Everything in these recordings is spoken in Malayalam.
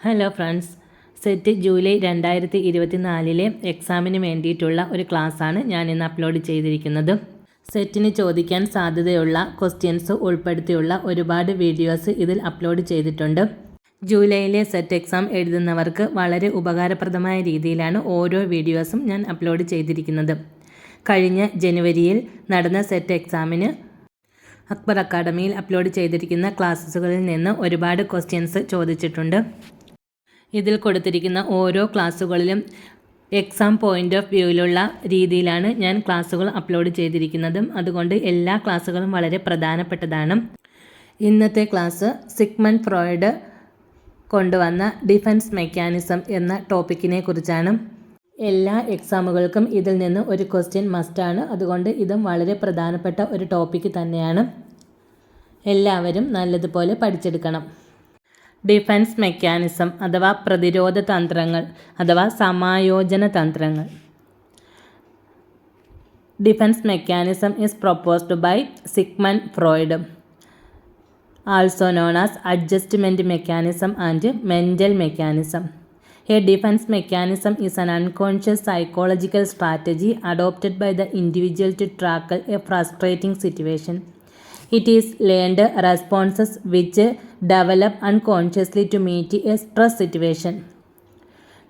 ഹലോ ഫ്രണ്ട്സ്, സെറ്റ് ജൂലൈ 2024 എക്സാമിന് വേണ്ടിയിട്ടുള്ള ഒരു ക്ലാസ്സാണ് ഞാൻ ഇന്ന് അപ്ലോഡ് ചെയ്തിരിക്കുന്നത്. സെറ്റിന് ചോദിക്കാൻ സാധ്യതയുള്ള ക്വസ്റ്റ്യൻസ് ഉൾപ്പെടുത്തിയുള്ള ഒരുപാട് വീഡിയോസ് ഇതിൽ അപ്ലോഡ് ചെയ്തിട്ടുണ്ട്. ജൂലൈയിലെ സെറ്റ് എക്സാം എഴുതുന്നവർക്ക് വളരെ ഉപകാരപ്രദമായ രീതിയിലാണ് ഓരോ വീഡിയോസും ഞാൻ അപ്ലോഡ് ചെയ്തിരിക്കുന്നത്. കഴിഞ്ഞ ജനുവരിയിൽ നടന്ന സെറ്റ് എക്സാമിന് അക്ബർ അക്കാഡമിയിൽ അപ്ലോഡ് ചെയ്തിരിക്കുന്ന ക്ലാസ്സുകളിൽ നിന്ന് ഒരുപാട് ക്വസ്റ്റ്യൻസ് ചോദിച്ചിട്ടുണ്ട്. ഇതിൽ കൊടുത്തിരിക്കുന്ന ഓരോ ക്ലാസ്സുകളിലും എക്സാം പോയിൻ്റ് ഓഫ് വ്യൂവിലുള്ള രീതിയിലാണ് ഞാൻ ക്ലാസ്സുകൾ അപ്ലോഡ് ചെയ്തിരിക്കുന്നതും. അതുകൊണ്ട് എല്ലാ ക്ലാസ്സുകളും വളരെ പ്രധാനപ്പെട്ടതാണ്. ഇന്നത്തെ ക്ലാസ് സിഗ്മണ്ട് ഫ്രോയിഡ് കൊണ്ടുവന്ന ഡിഫൻസ് മെക്കാനിസം എന്ന ടോപ്പിക്കിനെ കുറിച്ചാണ്. എല്ലാ എക്സാമുകൾക്കും ഇതിൽ നിന്ന് ഒരു ക്വസ്റ്റ്യൻ മസ്റ്റാണ്. അതുകൊണ്ട് ഇതും വളരെ പ്രധാനപ്പെട്ട ഒരു ടോപ്പിക്ക് തന്നെയാണ്. എല്ലാവരും നല്ലതുപോലെ പഠിച്ചെടുക്കണം. ഡിഫൻസ് മെക്കാനിസം അഥവാ പ്രതിരോധ തന്ത്രങ്ങൾ അഥവാ സമായോജന തന്ത്രങ്ങൾ. Defence mechanism is proposed by Sigmund Freud, also known as adjustment mechanism and mental mechanism. A defense mechanism is an unconscious psychological strategy adopted by the individual to tackle a frustrating situation. It is learned responses which develop unconsciously to meet a stress situation.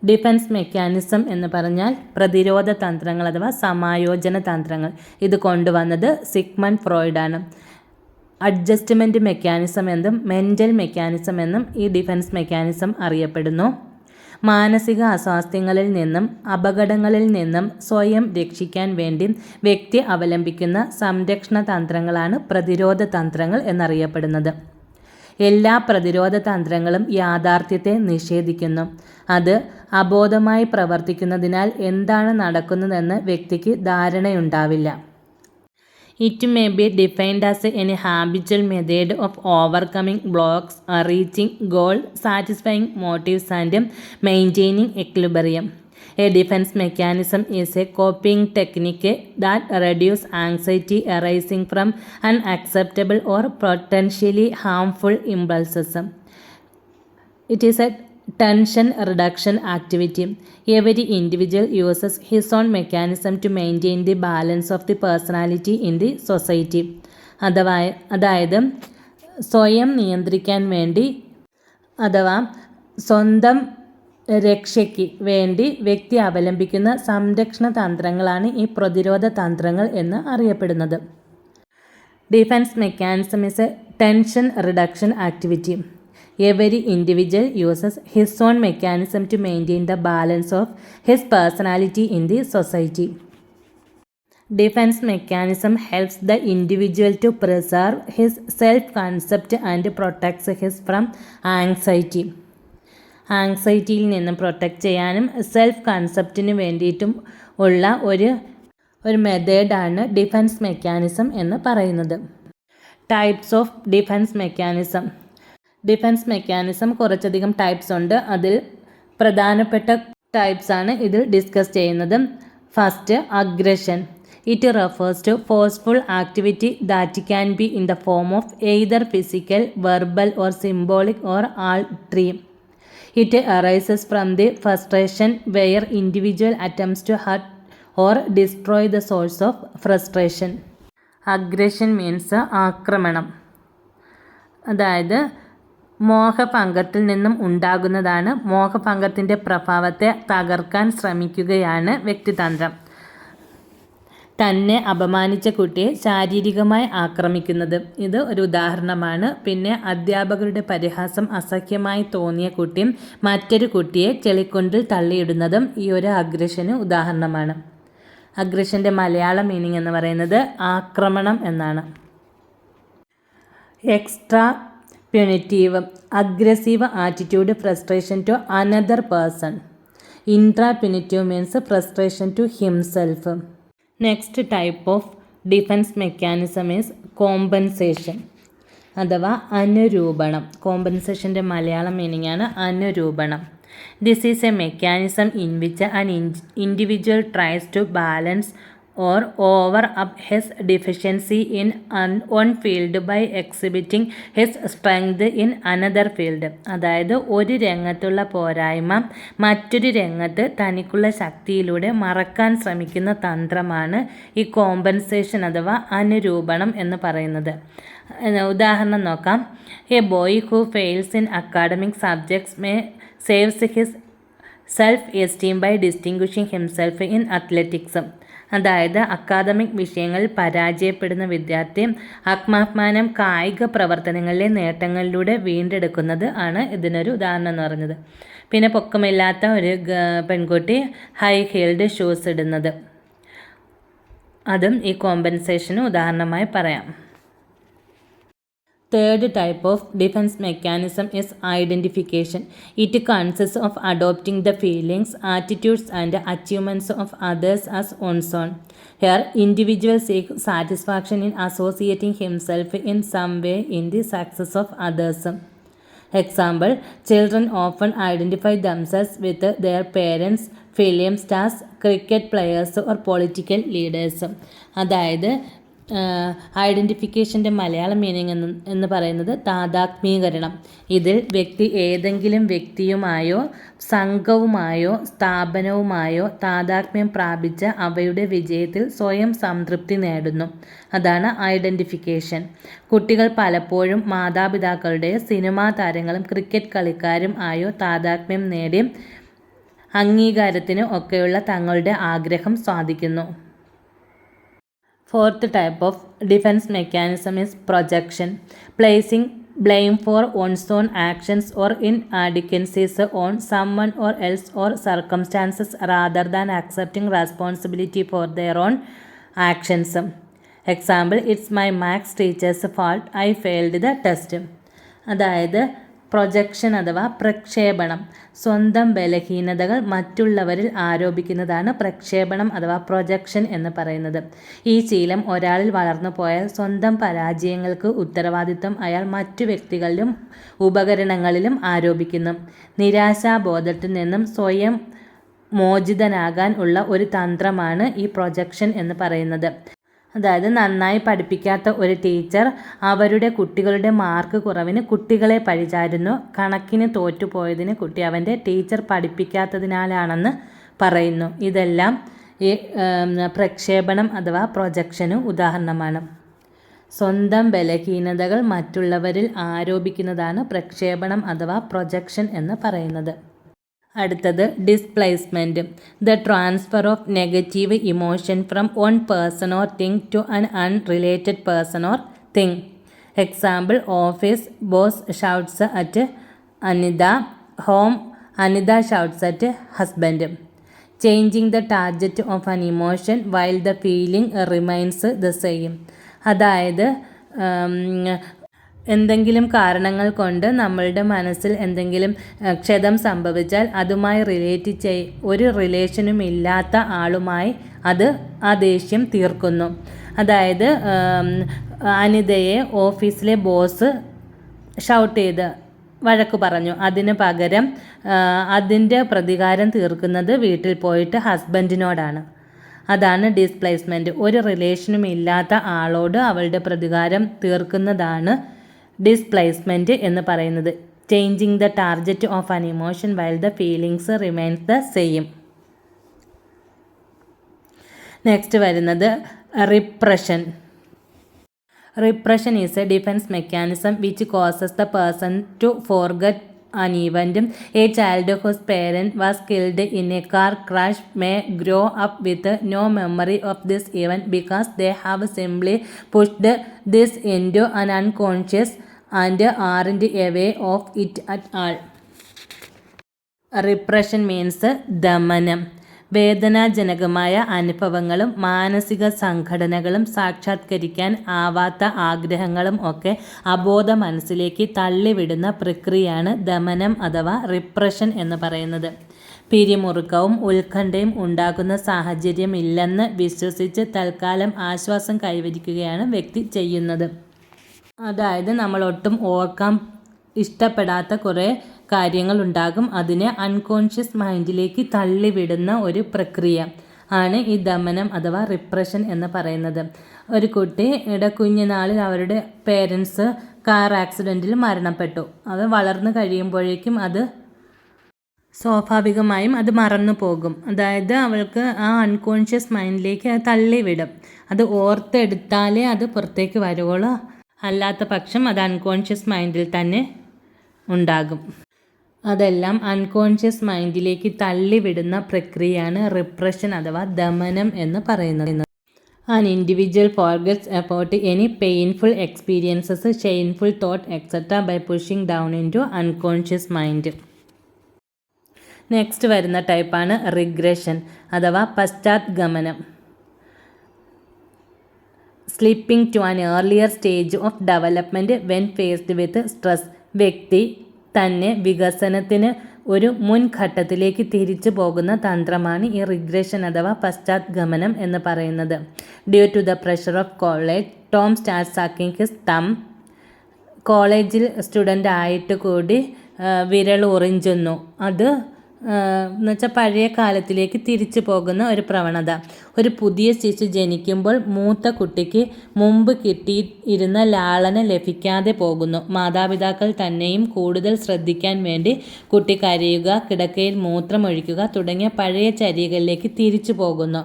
Defence mechanism എന്ന് പറഞ്ഞാൽ പ്രതിരോധ തന്ത്രങ്ങൾ അഥവാ സമായോജന തന്ത്രങ്ങൾ. ഇത് കൊണ്ടുവന്നത് സിഗ്മണ്ട് ഫ്രോയിഡാണ്. അഡ്ജസ്റ്റ്മെൻറ്റ് മെക്കാനിസം എന്നും മെൻ്റൽ മെക്കാനിസം എന്നും ഈ ഡിഫൻസ് മെക്കാനിസം അറിയപ്പെടുന്നു. മാനസിക അസ്വാസ്ഥ്യങ്ങളിൽ നിന്നും അപകടങ്ങളിൽ നിന്നും സ്വയം രക്ഷിക്കാൻ വേണ്ടി വ്യക്തി അവലംബിക്കുന്ന സംരക്ഷണ തന്ത്രങ്ങളാണ് പ്രതിരോധ തന്ത്രങ്ങൾ എന്നറിയപ്പെടുന്നത്. എല്ലാ പ്രതിരോധ തന്ത്രങ്ങളും യാഥാർത്ഥ്യത്തെ നിഷേധിക്കുന്നു. അത് അബോധമായി പ്രവർത്തിക്കുന്നതിനാൽ എന്താണ് നടക്കുന്നതെന്ന് വ്യക്തിക്ക് ധാരണയുണ്ടാവില്ല. It may be defined as any habitual method of overcoming blocks, reaching goals, satisfying motives and maintaining equilibrium. A defense mechanism is a coping technique that reduces anxiety arising from unacceptable or potentially harmful impulses. It is a tension reduction activity. Every individual uses his own mechanism to maintain the balance of the personality in the society. അതായത് സ്വയം നിയന്ത്രിക്കാൻ വേണ്ടി അഥവാ സ്വന്തം രക്ഷയ്ക്ക് വേണ്ടി വ്യക്തി അവലംബിക്കുന്ന സംരക്ഷണ തന്ത്രങ്ങളാണ് ഈ പ്രതിരോധ തന്ത്രങ്ങൾ എന്ന് അറിയപ്പെടുന്നത്. Defence mechanism is A tension reduction activity. Every individual uses his own mechanism to maintain the balance of his personality in the society. Defense mechanism helps the individual to preserve his self-concept and protects him from anxiety. ആങ്സൈറ്റിയിൽ നിന്നും പ്രൊട്ടക്റ്റ് ചെയ്യാനും സെൽഫ് കൺസെപ്റ്റിന് വേണ്ടിയിട്ടും ഉള്ള ഒരു മെത്തേഡാണ് ഡിഫൻസ് മെക്കാനിസം എന്ന് പറയുന്നത്. Types of defence mechanism. Defence mechanism കുറച്ചധികം ടൈപ്സ് ഉണ്ട്. അതിൽ പ്രധാനപ്പെട്ട ടൈപ്സാണ് ഇതിൽ ഡിസ്കസ് ചെയ്യുന്നത്. First, aggression. It refers to forceful activity that can be in the form of either physical, verbal or symbolic or all three. It arises from the frustration where individual attempts to hurt or destroy the source of frustration. Aggression means ആക്രമണം. അതായത് മോഹഭംഗത്തിൽ നിന്നും ഉണ്ടാകുന്നതാണ്. മോഹഭംഗത്തിൻ്റെ പ്രഭാവത്തെ തകർക്കാൻ ശ്രമിക്കുകയാണ് വ്യക്തിതന്ത്രം. തന്നെ അപമാനിച്ച കുട്ടിയെ ശാരീരികമായി ആക്രമിക്കുന്നത് ഇത് ഒരു ഉദാഹരണമാണ്. പിന്നെ അധ്യാപകരുടെ പരിഹാസം അസഹ്യമായി തോന്നിയ കുട്ടി മറ്റൊരു കുട്ടിയെ ചെളിക്കുണ്ടിൽ തള്ളിയിടുന്നതും ഈ ഒരു അഗ്രഷന് ഉദാഹരണമാണ്. അഗ്രഷൻ്റെ മലയാള മീനിങ് എന്ന് പറയുന്നത് ആക്രമണം എന്നാണ്. Extra punitive. Aggressive attitude, frustration to another person. Intra punitive means frustration to himself. Next type of defence mechanism is compensation അഥവാ അനുരൂപണം. കോമ്പൻസേഷൻ്റെ മലയാളം മീനിങ് ആണ് അനുരൂപണം. This is a mechanism in which an individual tries to balance or over up his deficiency in one field by exhibiting his strength in another field. അതായത് ഒരു രംഗത്തുള്ള പോരായ്മ മറ്റൊരു രംഗത്ത് തനിക്കുള്ള ശക്തിയിലൂടെ മറക്കാൻ ശ്രമിക്കുന്ന തന്ത്രമാണ് ഈ കോമ്പൻസേഷൻ അഥവാ അനുരൂപണം എന്ന് പറയുന്നത്. ഉദാഹരണം നോക്കാം. A boy who fails in academic subjects may saves his self esteem by distinguishing himself in athletics. അതായത് അക്കാദമിക് വിഷയങ്ങളിൽ പരാജയപ്പെടുന്ന വിദ്യാർത്ഥി ആത്മാഭിമാനം കായിക പ്രവർത്തനങ്ങളിലെ നേട്ടങ്ങളിലൂടെ വീണ്ടെടുക്കുന്നത് ആണ് ഇതിനൊരു ഉദാഹരണം എന്ന് പറയുന്നത്. പിന്നെ പൊക്കമില്ലാത്ത ഒരു പെൺകുട്ടി ഹൈ ഹീൽഡ് ഷൂസ് ഇടുന്നത്, അതും ഈ കോമ്പൻസേഷന് ഉദാഹരണമായി പറയാം. Third type of defense mechanism is identification. It consists of adopting the feelings, attitudes, and achievements of others as one's own. Here, individuals seek satisfaction in associating himself in some way in the success of others. Example, children often identify themselves with their parents, film stars, cricket players, or political leaders. അതായത് ഐഡൻറ്റിഫിക്കേഷൻ്റെ മലയാളം മീനിങ് എന്ന് പറയുന്നത് താദാത്മീകരണം. ഇതിൽ വ്യക്തി ഏതെങ്കിലും വ്യക്തിയുമായോ സംഘവുമായോ സ്ഥാപനവുമായോ താദാത്മ്യം പ്രാപിച്ച് അവയുടെ വിജയത്തിൽ സ്വയം സംതൃപ്തി നേടുന്നു. അതാണ് ഐഡൻറ്റിഫിക്കേഷൻ. കുട്ടികൾ പലപ്പോഴും മാതാപിതാക്കളുടെ സിനിമാ താരങ്ങളും ക്രിക്കറ്റ് കളിക്കാരും ആയോ താദാത്മ്യം നേടി അംഗീകാരത്തിന് ഒക്കെയുള്ള തങ്ങളുടെ ആഗ്രഹം സാധിക്കുന്നു. Fourth type of defense mechanism is projection. Placing blame for one's own actions or inadequacies on someone or else or circumstances rather than accepting responsibility for their own actions. Example, it's my maths teacher's fault I failed the test. അതായത് പ്രൊജക്ഷൻ അഥവാ പ്രക്ഷേപണം. സ്വന്തം ബലഹീനതകൾ മറ്റുള്ളവരിൽ ആരോപിക്കുന്നതാണ് പ്രക്ഷേപണം അഥവാ പ്രൊജക്ഷൻ എന്ന് പറയുന്നത്. ഈ ശീലം ഒരാളിൽ വളർന്നു പോയാൽ സ്വന്തം പരാജയങ്ങൾക്ക് ഉത്തരവാദിത്വം അയാൾ മറ്റു വ്യക്തികളിലും ഉപകരണങ്ങളിലും ആരോപിക്കുന്നു. നിരാശാബോധത്തിൽ നിന്നും സ്വയം മോചിതനാകാൻ ഉള്ള ഒരു തന്ത്രമാണ് ഈ പ്രൊജക്ഷൻ എന്ന് പറയുന്നത്. അതായത് നന്നായി പഠിപ്പിക്കാത്ത ഒരു ടീച്ചർ അവരുടെ കുട്ടികളുടെ മാർക്ക് കുറവിന് കുട്ടികളെ പഴിചാരുന്നു. കണക്കിന് തോറ്റുപോയതിന് കുട്ടി അവൻ്റെ ടീച്ചർ പഠിപ്പിക്കാത്തതിനാലാണെന്ന് പറയുന്നു. ഇതെല്ലാം ഈ പ്രക്ഷേപണം അഥവാ പ്രൊജക്ഷന് ഉദാഹരണമാണ്. സ്വന്തം ബലഹീനതകൾ മറ്റുള്ളവരിൽ ആരോപിക്കുന്നതാണ് പ്രക്ഷേപണം അഥവാ പ്രൊജക്ഷൻ എന്ന് പറയുന്നത്. അടുത്തത് displacement. The transfer of negative emotion from one person or thing to an unrelated person or thing. Example, office boss shouts at Anita, home Anita shouts at husband. Changing the target of an emotion while the feeling remains the same. അതായത് എന്തെങ്കിലും കാരണങ്ങൾ കൊണ്ട് നമ്മളുടെ മനസ്സിൽ എന്തെങ്കിലും ക്ഷതം സംഭവിച്ചാൽ അതുമായി റിലേറ്റ് ഒരു റിലേഷനും ഇല്ലാത്ത ആളുമായി ആ ദേഷ്യം തീർക്കുന്നു. അതായത് അനിതയെ ഓഫീസിലെ ബോസ് ഷൗട്ട് ചെയ്ത് വഴക്ക് പറഞ്ഞു. അതിന് പകരം അതിൻ്റെ പ്രതികാരം തീർക്കുന്നത് വീട്ടിൽ പോയിട്ട് ഹസ്ബൻഡിനോടാണ്. അതാണ് ഡിസ്പ്ലേസ്മെൻറ്റ്. ഒരു റിലേഷനും ഇല്ലാത്ത ആളോട് അവളുടെ പ്രതികാരം തീർക്കുന്നതാണ് ഡിസ്പ്ലേസ്മെൻറ്റ് എന്ന് പറയുന്നത്. Changing the target of an emotion while the feelings remains the same. Next വരുന്നത് repression. Repression is a defense mechanism which causes the person to forget an event. A child whose parent was killed in a car crash may grow up with no memory of this event because they have simply pushed this into an unconscious and aren't aware of it at all. Repression means ദമനം. വേദനാജനകമായ അനുഭവങ്ങളും മാനസിക സംഘടനകളും സാക്ഷാത്കരിക്കാൻ ആവാത്ത ആഗ്രഹങ്ങളും ഒക്കെ അബോധ മനസ്സിലേക്ക് തള്ളിവിടുന്ന പ്രക്രിയയാണ് ദമനം അഥവാ റിപ്രഷൻ എന്ന് പറയുന്നത്. പിരിമുറുക്കവും ഉത്കണ്ഠയും ഉണ്ടാകുന്ന സാഹചര്യമില്ലെന്ന് വിശ്വസിച്ച് തൽക്കാലം ആശ്വാസം കൈവരിക്കുകയാണ് വ്യക്തി ചെയ്യുന്നത്. അതായത് നമ്മൾ ഒട്ടും ഓർക്കാൻ ഇഷ്ടപ്പെടാത്ത കുറേ കാര്യങ്ങളുണ്ടാകും. അതിനെ അൺകോൺഷ്യസ് മൈൻഡിലേക്ക് തള്ളിവിടുന്ന ഒരു പ്രക്രിയ, ആണ് ഈ ദമനം അഥവാ റിപ്രഷൻ എന്ന് പറയുന്നത്. ഒരു കുട്ടിയുടെ കുഞ്ഞുനാളിൽ അവരുടെ പേരൻസ് കാർ ആക്സിഡൻറ്റിൽ മരണപ്പെട്ടു. അത് വളർന്നു കഴിയുമ്പോഴേക്കും അത് സ്വാഭാവികമായും അത് മറന്നു പോകും. അതായത് അവൾക്ക് ആ അൺകോൺഷ്യസ് മൈൻഡിലേക്ക് അത് തള്ളിവിടും. അത് ഓർത്തെടുത്താലേ അത് പുറത്തേക്ക് വരുവുള്ളൂ, അല്ലാത്ത പക്ഷം അത് അൺകോൺഷ്യസ് മൈൻഡിൽ തന്നെ ഉണ്ടാകും. അതെല്ലാം അൺകോൺഷ്യസ് മൈൻഡിലേക്ക് തള്ളിവിടുന്ന പ്രക്രിയയാണ് റിപ്രഷൻ അഥവാ ദമനം എന്ന് പറയുന്നത്. An individual forgets about any painful experiences, shameful thought, etc. by pushing down into unconscious mind. Next വരുന്ന ടൈപ്പാണ് റിഗ്രഷൻ അഥവാ പശ്ചാത്ഗമനം. Slipping to an earlier stage of development when faced with stress. വ്യക്തി തന്നെ വികസനത്തിന് ഒരു മുൻഘട്ടത്തിലേക്ക് തിരിച്ചു പോകുന്ന തന്ത്രമാണ് ഈ റിഗ്രഷൻ അഥവാ പശ്ചാത്ഗമനം എന്ന് പറയുന്നത്. Due to the pressure of college, Tom start sucking his thumb. കോളേജിൽ സ്റ്റുഡൻ്റ് ആയിട്ട് കൂടി വിരൽ ഉറിഞ്ചുന്നു. അത് എന്നുവെച്ചാൽ പഴയ കാലത്തിലേക്ക് തിരിച്ചു പോകുന്ന ഒരു പ്രവണത. ഒരു പുതിയ ശിശു ജനിക്കുമ്പോൾ മൂത്ത കുട്ടിക്ക് മുമ്പ് കിട്ടിയിരുന്ന ലാളന ലഭിക്കാതെ പോകുന്നു. മാതാപിതാക്കൾ തന്നെയും കൂടുതൽ ശ്രദ്ധിക്കാൻ വേണ്ടി കുട്ടി കരയുക, കിടക്കയിൽ മൂത്രമൊഴിക്കുക തുടങ്ങിയ പഴയ ചര്യകളിലേക്ക് തിരിച്ചു പോകുന്നു.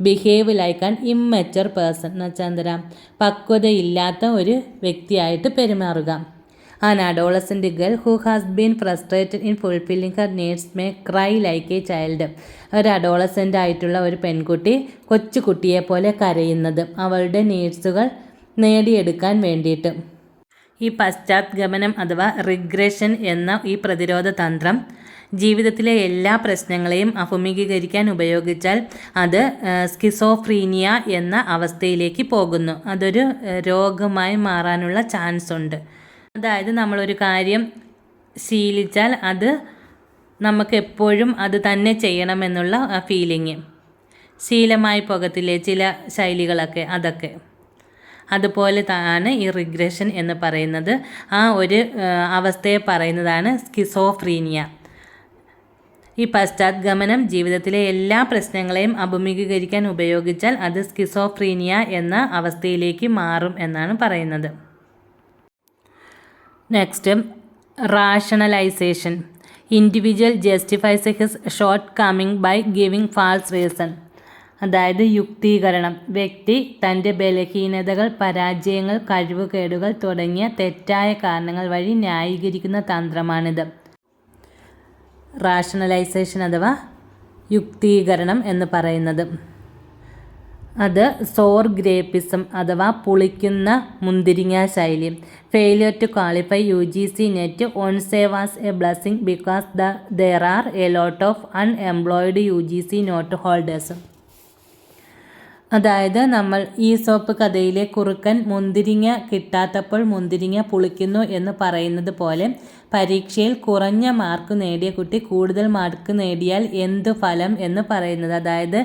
Behave like an immature person എന്ന് വെച്ചാൽ എന്തരാ, പക്വതയില്ലാത്ത ഒരു വ്യക്തിയായിട്ട് പെരുമാറുക. An adolescent girl who has been frustrated in fulfilling her needs may cry like a child. ഒരു അഡോളസെൻ്റ് ആയിട്ടുള്ള ഒരു പെൺകുട്ടി കൊച്ചുകുട്ടിയെ പോലെ കരയുന്നത് അവളുടെ നീഡ്സുകൾ നേടിയെടുക്കാൻ വേണ്ടിയിട്ട്. ഈ പശ്ചാത്ഗമനം അഥവാ റിഗ്രഷൻ എന്ന ഈ പ്രതിരോധ തന്ത്രം ജീവിതത്തിലെ എല്ലാ പ്രശ്നങ്ങളെയും അഭിമുഖീകരിക്കാൻ ഉപയോഗിച്ചാൽ അത് സ്കിസോഫ്രീനിയ എന്ന അവസ്ഥയിലേക്ക് പോകുന്നു. അതൊരു രോഗമായി മാറാനുള്ള ചാൻസ് ഉണ്ട്. അതായത് നമ്മളൊരു കാര്യം ശീലിച്ചാൽ അത് നമുക്ക് എപ്പോഴും അത് തന്നെ ചെയ്യണമെന്നുള്ള ആ ഫീലിങ്, ശീലമായി പോകത്തില്ലേ ചില ശൈലികളൊക്കെ, അതൊക്കെ അതുപോലെ ആണ് ഈ റിഗ്രഷൻ എന്ന് പറയുന്നത്. ആ ഒരു അവസ്ഥയെ പറയുന്നതാണ് സ്കിസോഫ്രീനിയ. ഈ പശ്ചാത്ഗമനം ജീവിതത്തിലെ എല്ലാ പ്രശ്നങ്ങളെയും അഭിമുഖീകരിക്കാൻ ഉപയോഗിച്ചാൽ അത് സ്കിസോഫ്രീനിയ എന്ന അവസ്ഥയിലേക്ക് മാറും എന്നാണ് പറയുന്നത്. Next, rationalisation. Individual justifies his shortcoming by giving false reason. അതായത് യുക്തീകരണം. വ്യക്തി തൻ്റെ ബലഹീനതകൾ, പരാജയങ്ങൾ, കഴിവുകേടുകൾ തുടങ്ങിയ തെറ്റായ കാരണങ്ങൾ വഴി ന്യായീകരിക്കുന്ന തന്ത്രമാണിത്. റാഷണലൈസേഷൻ അഥവാ യുക്തീകരണം എന്ന് പറയുന്നത്. അത് സോർ ഗ്രേപ്പിസം അഥവാ പുളിക്കുന്ന മുന്തിരിങ്ങ ശൈലി. Failure to qualify UGC NET on say was a blessing because there are a lot of unemployed UGC NET holders. അതായത് നമ്മൾ ഈസോപ്പ് കഥയിലെ കുറുക്കൻ മുന്തിരിങ്ങ കിട്ടാത്തപ്പോൾ മുന്തിരിങ്ങ പുളിക്കുന്നു എന്ന് പറയുന്നത് പോലെ പരീക്ഷയിൽ കുറഞ്ഞ മാർക്ക് നേടിയ കുട്ടി കൂടുതൽ മാർക്ക് നേടിയാൽ എന്ത് ഫലം എന്ന് പറയുന്നത്. അതായത്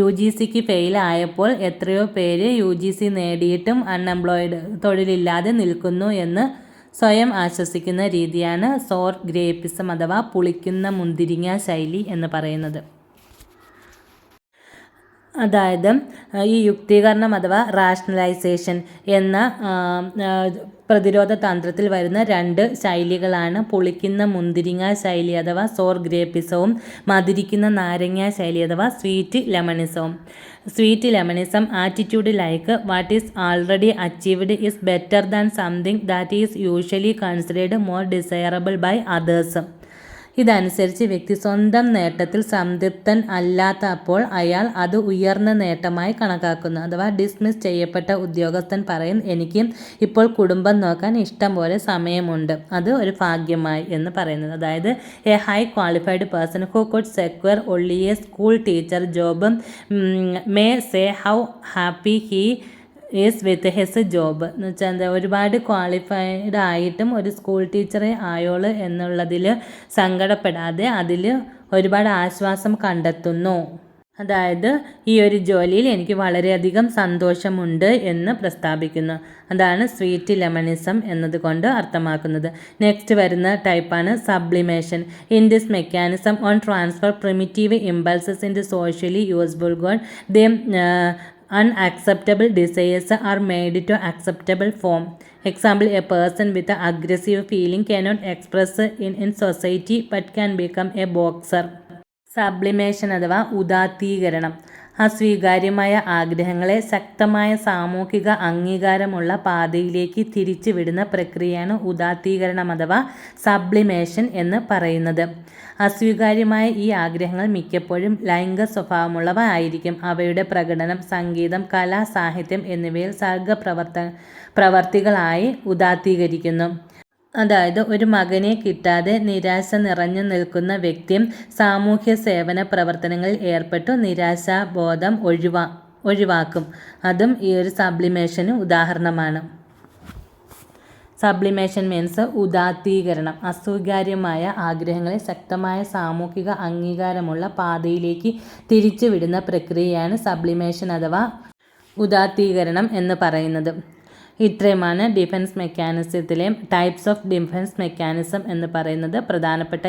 UGCക്ക് ഫെയിൽ ആയപ്പോൾ എത്രയോ പേര് UGC നേടിയിട്ടും അൺഎംപ്ലോയിഡ്, തൊഴിലില്ലാതെ നിൽക്കുന്നു എന്ന് സ്വയം ആശ്വസിക്കുന്ന രീതിയാണ് സോർ ഗ്രേപ്പിസം അഥവാ പുളിക്കുന്ന മുന്തിരിങ്ങ ശൈലി എന്ന് പറയുന്നത്. അതായത് ഈ യുക്തീകരണം അഥവാ റാഷണലൈസേഷൻ എന്ന പ്രതിരോധ തന്ത്രത്തിൽ വരുന്ന രണ്ട് ശൈലികളാണ് പുളിക്കുന്ന മുന്തിരിങ്ങ ശൈലി അഥവാ സോർ ഗ്രേപ്പിസവും മധുരിക്കുന്ന നാരങ്ങ ശൈലി അഥവാ സ്വീറ്റ് ലെമണിസവും. Sweet lemonism attitude like what is already achieved is better than something that is usually considered more desirable by others. ഇതനുസരിച്ച് വ്യക്തി സ്വന്തം നേട്ടത്തിൽ സംതൃപ്തൻ അല്ലാത്തപ്പോൾ അയാൾ അത് ഉയർന്ന നേട്ടമായി കണക്കാക്കുന്നു. അഥവാ ഡിസ്മിസ് ചെയ്യപ്പെട്ട ഉദ്യോഗസ്ഥൻ പറയും, എനിക്ക് ഇപ്പോൾ കുടുംബം നോക്കാൻ ഇഷ്ടം പോലെ സമയമുണ്ട്, അത് ഒരു ഭാഗ്യമായി എന്ന് പറയുന്നത്. അതായത് A high qualified person who could secure only A school teacher job may say how happy he is with his job. എന്ന് വെച്ചാൽ എന്താ, ഒരുപാട് ക്വാളിഫൈഡ് ആയിട്ടും ഒരു സ്കൂൾ ടീച്ചറെ ആയോള് എന്നുള്ളതിൽ സങ്കടപ്പെടാതെ അതിൽ ഒരുപാട് ആശ്വാസം കണ്ടെത്തുന്നു. അതായത് ഈ ഒരു ജോലിയിൽ എനിക്ക് വളരെയധികം സന്തോഷമുണ്ട് എന്ന് പ്രസ്താവിക്കുന്നു. അതാണ് സ്വീറ്റ് ലെമണിസം എന്നതുകൊണ്ട് അർത്ഥമാക്കുന്നത്. നെക്സ്റ്റ് വരുന്ന ടൈപ്പാണ് sublimation. In this mechanism on transfer primitive impulses into socially useful goal the unacceptable desires are made to acceptable form. Example, a person with an aggressive feeling cannot express in society but can become a boxer. Sublimation അഥവാ ഉദാത്തീകരണം. അസ്വീകാര്യമായ ആഗ്രഹങ്ങളെ ശക്തമായ സാമൂഹിക അംഗീകാരമുള്ള പാതയിലേക്ക് തിരിച്ചു വിടുന്ന പ്രക്രിയയാണ് ഉദാത്തീകരണം അഥവാ സബ്ലിമേഷൻ എന്ന് പറയുന്നത്. അസ്വീകാര്യമായ ഈ ആഗ്രഹങ്ങൾ മിക്കപ്പോഴും ലൈംഗിക സ്വഭാവമുള്ളവ ആയിരിക്കും. അവയുടെ പ്രകടനം സംഗീതം, കല, സാഹിത്യം എന്നിവയിൽ പ്രവർത്തികളായി ഉദാത്തീകരിക്കുന്നു. അതായത് ഒരു മകനെ കിട്ടാതെ നിരാശ നിറഞ്ഞു നിൽക്കുന്ന വ്യക്തി സാമൂഹ്യ സേവന പ്രവർത്തനങ്ങളിൽ ഏർപ്പെട്ടു നിരാശാബോധം ഒഴിവാക്കും. അതും ഈ ഒരു സബ്ലിമേഷന് ഉദാഹരണമാണ്. Sublimation means ഉദാത്തീകരണം. അസ്വീകാര്യമായ ആഗ്രഹങ്ങളെ ശക്തമായ സാമൂഹിക അംഗീകാരമുള്ള പാതയിലേക്ക് തിരിച്ചുവിടുന്ന പ്രക്രിയയാണ് സബ്ലിമേഷൻ അഥവാ ഉദാത്തീകരണം എന്ന് പറയുന്നത്. ഇത്രയുമാണ് ഡിഫൻസ് മെക്കാനിസത്തിലെ ടൈപ്സ് ഓഫ് ഡിഫൻസ് മെക്കാനിസം എന്ന് പറയുന്നത്. പ്രധാനപ്പെട്ട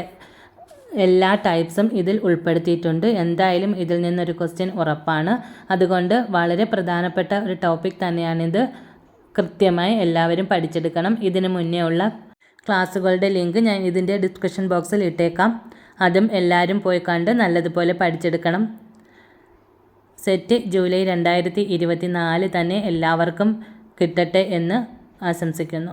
എല്ലാ ടൈപ്സും ഇതിൽ ഉൾപ്പെടുത്തിയിട്ടുണ്ട്. എന്തായാലും ഇതിൽ നിന്നൊരു ക്വസ്റ്റ്യൻ ഉറപ്പാണ്. അതുകൊണ്ട് വളരെ പ്രധാനപ്പെട്ട ഒരു ടോപ്പിക് തന്നെയാണിത്. കൃത്യമായി എല്ലാവരും പഠിച്ചെടുക്കണം. ഇതിനു മുന്നേ ഉള്ള ക്ലാസ്സുകളുടെ ലിങ്ക് ഞാൻ ഇതിൻ്റെ ഡിസ്ക്രിപ്ഷൻ ബോക്സിൽ ഇട്ടേക്കാം. അതും എല്ലാവരും പോയി കണ്ട് നല്ലതുപോലെ പഠിച്ചെടുക്കണം. സെറ്റ് ജൂലൈ 2024 തന്നെ എല്ലാവർക്കും കിട്ടട്ടെ എന്ന് ആശംസിക്കുന്നു.